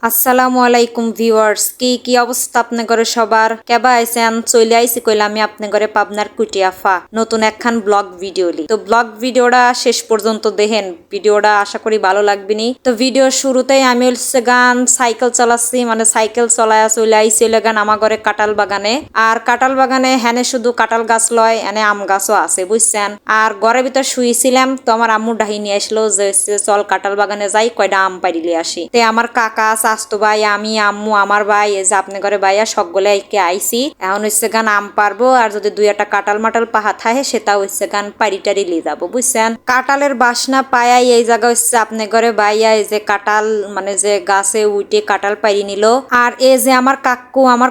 আসসালামু আলাইকুম ভিউয়ার্স, কি অবস্থা আপনাদের সবার? কেবা আইছেন? চলে আইছি কইলাম আমি আপনাদের পাবনার কুটিয়াফা নতুন একখান ব্লগ ভিডিও লি। তো ব্লগ ভিডিওটা শেষ পর্যন্ত দেখেন, ভিডিওটা আশা করি ভালো লাগবে নি। তো ভিডিওর শুরুতেই আমি হচ্ছে গান সাইকেল চালাচ্ছি, মানে সাইকেল চলায়া চলে আইছি গান আমার ঘরে কাঁঠাল বাগানে। আর কাঁঠাল বাগানে হ্যানে শুধু কাঁঠাল গাছ লয়, এনে আম গাছও আছে বুঝছেন। আর ঘরের ভিতর শুয়েছিলাম, তো আমার আম্মু ডাহি নিয়ে আসলো যে চল কাঁঠাল বাগানে যাই, কয়টা আম পাড়িলে আসি। তে আমার কাকা স্বাস্থ্য ভাই, আমি, আম্মু, আমার ভাই, এই যে আপনি ঘরে ভাইয়া সকলে একে আইসি। এখন হচ্ছে গান আম পারবো, আর যদি দুই একটা কাঁঠাল মাটাল পাহা থাকে সেটা হচ্ছে গান পাড়ি টাড়ি লিয়ে যাবো বুঝছেন। কাঁঠালের বাসনা পায়াই এই জায়গা হচ্ছে আপনি ঘরে ভাইয়া এই যে কাঁঠাল মানে যে গাছে উঠে কাঁঠাল পাড়ি নিল। আর এই যে আমার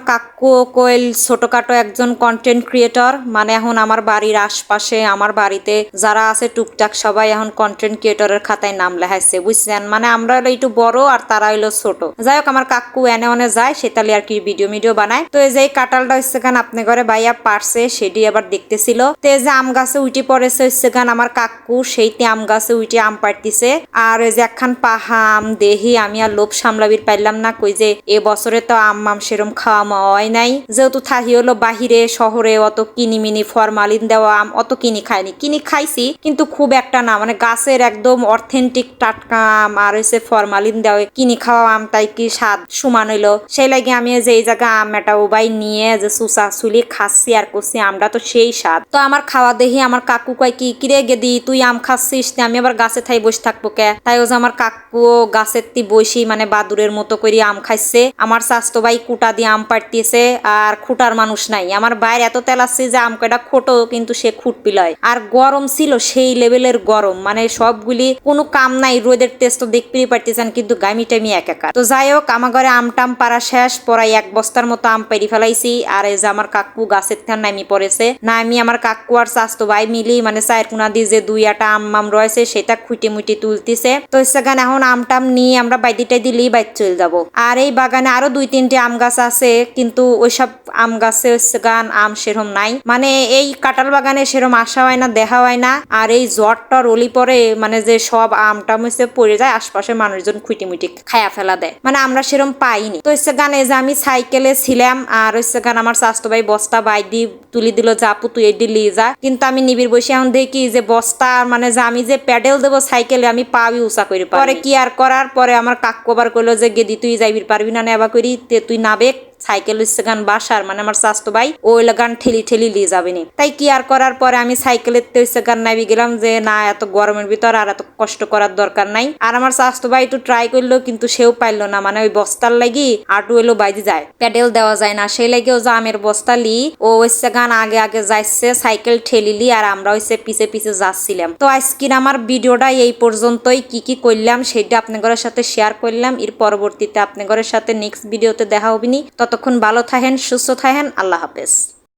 কাকু কইল ছোটখাটো একজন কন্টেন্ট ক্রিয়েটর, মানে এখন আমার বাড়ির আশপাশে আমার বাড়িতে যারা আছে টুকটাক সবাই এখন কন্টেন্ট ক্রিয়েটরের খাতায় নাম লেখাইছে বুঝছেন। মানে আমরা হলো একটু বড় আর তারা হইলো ছোট। যাই হোক, আমার কাকু এনে অনে যায় সেতালি আর কি ভিডিও বানায়। তো এই যে কাঁঠালটা হচ্ছে গান আপনি ঘরে বাইয়া পারছে সেটি আবার দেখতেছিল। তো এই যে আম গাছে উঠে পড়েছে হচ্ছে গান আমার কাকু, সেইটি আম গাছে উঠে আম পাড়তিছে। আর এই যে একখান পাহা আম দেহি আমি আর লোভ সামলাবির পাইলাম না, কই যে এ বছরে তো আম সেরম খাওয়া হয় নাই, যেহেতু থাহি হলো বাহিরে শহরে অত কিনিমিনি ফরমালিন দেওয়া আম অত কিনি খাইনি, কিনি খাইছি কিন্তু খুব একটা না, মানে গাছের একদম অথেন্টিক টাটকা আম আর হচ্ছে ফরমালিন দেওয়া কিনি খাওয়া আম তাই কি স্বাদ সমান হইলো। সেই লাগে আমি যে এই জায়গা আম এটা উবাই নিয়ে যে চুচা চুলি খাচ্ছি আর করছি, আমটা তো সেই স্বাদ। তো আমার খাওয়া দেখি আমার কাকু কয় কি কিরে গেদি তুই আম খাচ্ছিস, আমি আবার গাছে থাই বসে থাকবো কে। তাই ও যে আমার কাকু গাছের তি বসি মানে বাদুরের মতো করে আম খাইছে। আমার স্বাস্থ্য ভাই কুটা দিয়ে আম পাড়তিছে, আর খুঁটার মানুষ নাই। আমার বাইরে এত তেল আসছে যে আম কয়টা খোটো কিন্তু সে খুঁট পিলয়। আর গরম ছিল সেই লেভেলের গরম, মানে সবগুলি কোনো কাম নাই, রোদের তেজ তো দেখতেই পারতেছেন, কিন্তু গামি টাইমি একাকার। তো যাই হোক, আমার ঘরে আম টাম পাড়া শেষ, পরাই এক বস্তার মতো আম পেরি ফেলাইছি। আর এই যে আমার কাকু গাছের থেকে নামি পড়েছে না, আমি আমার কাকু আর স্বাস্থ্য ভাই মিলি মানে চায়ের কোনা দিয়ে যে দুই একটা আম রয়েছে সেটা খুঁটে মুটি তুলতেছে। তো সেখানে এখন আম টাম নিয়ে আমরা বাইদিটাই দিলেই বাইর চলে যাবো। আর এই বাগানে আরো দুই তিনটে আম গাছ আছে, কিন্তু ওইসব আম গাছে হচ্ছে গান আম সেরম নাই, মানে এই কাঁঠাল বাগানে সেরম আসা হয় না, দেখা হয় না। আর এই জ্বরটা রলি পরে মানে যে সব আমটা হচ্ছে পড়ে যায়, আশপাশে মানুষজন খুঁটি মুটি খায়া ফেলা দেয়, মানে আমরা সেরম পাইনি। তো হচ্ছে গান এই যে আমি সাইকেলে ছিলাম, আর হচ্ছে গান আমার স্বাস্থ্য ভাই বস্তা বাইদি তুলি দিল যে আপু তুই এটি লিয়ে যা। কিন্তু আমি নিবিড় বসে এখন দেখি যে বস্তা মানে যে আমি যে প্যাডেল দেবো সাইকেলে আমি পাবি উঁচা করে পরে কি আর করার পরে আমার কাকু আবার কইলো যে গেদি তুই যাইবির পারবি না নেবা করি তুই নাবে সাইকেল হচ্ছে গান বাসার মানে আমার স্বাস্থ্য ভাই ওই গান ঠেলি লিয়ে যাবে নি। তাই কি আর করার পরে আমি সাইকেলের হচ্ছে গান নাবি গেলাম যে না এত গরমের ভিতর আর এত কষ্ট করার দরকার নাই। আর আমার স্বাস্থ্য ভাই একটু ট্রাই করলো কিন্তু সেও পাইলো না, মানে ওই বস্তার লাগি আটু এলো বাইদি যায়, প্যাডেল দেওয়া যায় না, সেই লাগেও যে আমের বস্তা লি ও হচ্ছে গান আগে যাচ্ছে সাইকেল ঠেলিলি আর আমরা হচ্ছে পিছে যাচ্ছিলাম। তো আজকের আমার ভিডিওটা এই পর্যন্তই, কি করলাম সেটা আপনাদের সাথে শেয়ার করলাম। এর পরবর্তীতে আপনাদের সাথে নেক্সট ভিডিওতে দেখা হবে নি। ততক্ষণ ভালো থাকেন, সুস্থ থাকেন, আল্লাহ হাফেজ।